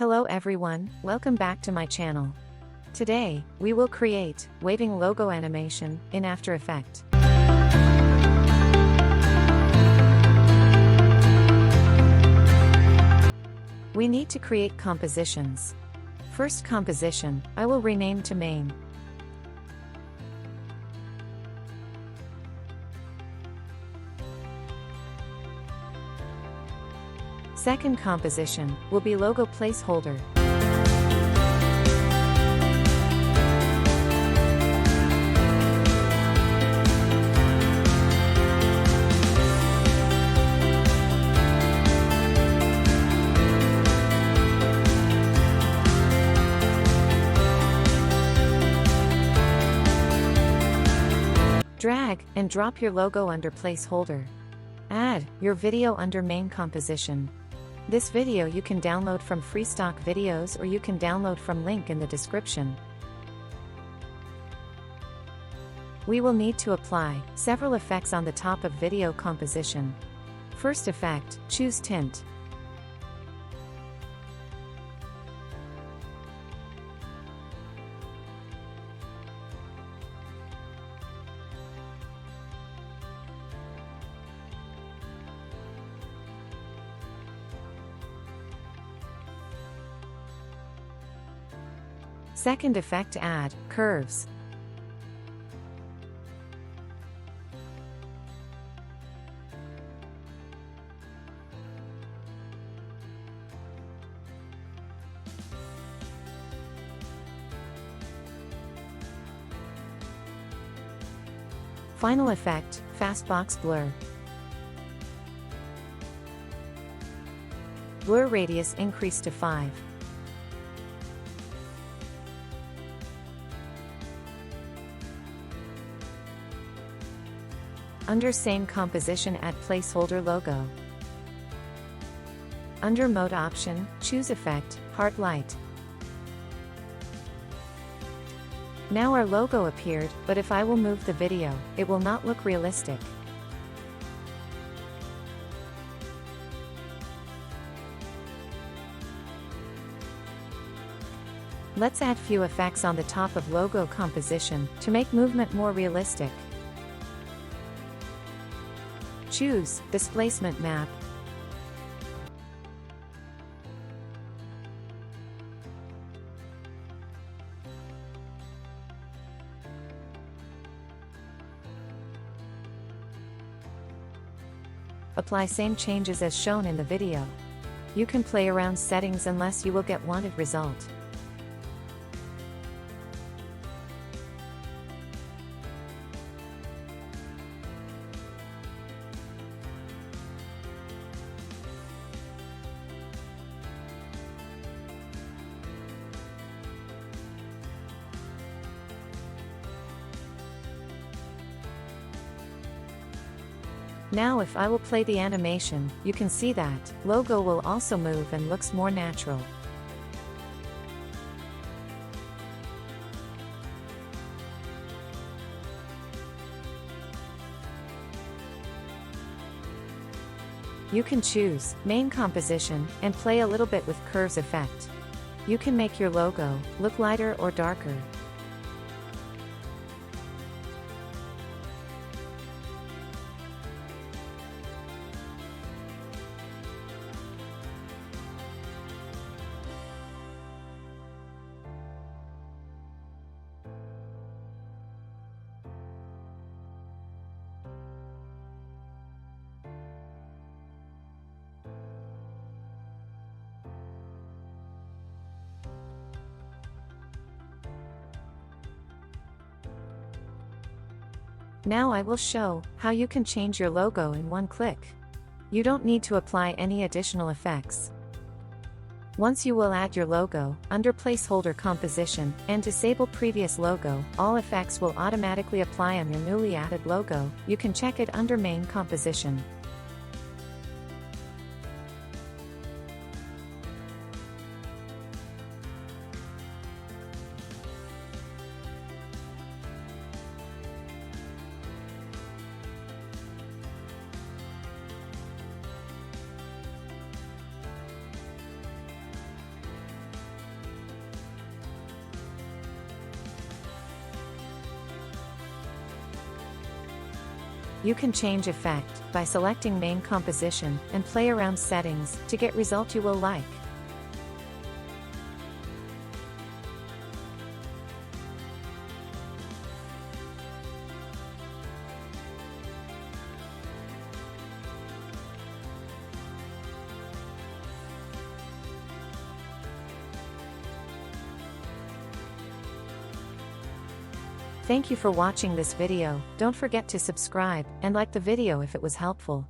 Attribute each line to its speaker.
Speaker 1: Hello everyone, welcome back to my channel. Today, we will create waving logo animation in After Effects. We need to create compositions. First composition, I will rename to main. Second composition will be logo placeholder. Drag and drop your logo under placeholder. Add your video under main composition. This video you can download from free stock videos or you can download from link in the description. We will need to apply several effects on the top of video composition. First effect, choose tint. Second effect, add curves. Final effect, fastbox blur. Blur radius increase to 5. Under same composition, add placeholder logo. Under mode option, choose effect, heart light. Now our logo appeared, but if I will move the video, it will not look realistic. Let's add few effects on the top of logo composition to make movement more realistic. Choose displacement map. Apply same changes as shown in the video. You can play around settings unless you will get wanted result. Now if I will play the animation, you can see that logo will also move and looks more natural. You can choose main composition and play a little bit with curves effect. You can make your logo look lighter or darker. Now I will show how you can change your logo in one click. You don't need to apply any additional effects. Once you will add your logo, under placeholder composition, and disable previous logo, all effects will automatically apply on your newly added logo. You can check it under main composition. You can change effect by selecting main composition and play around settings to get result you will like. Thank you for watching this video. Don't forget to subscribe and like the video if it was helpful.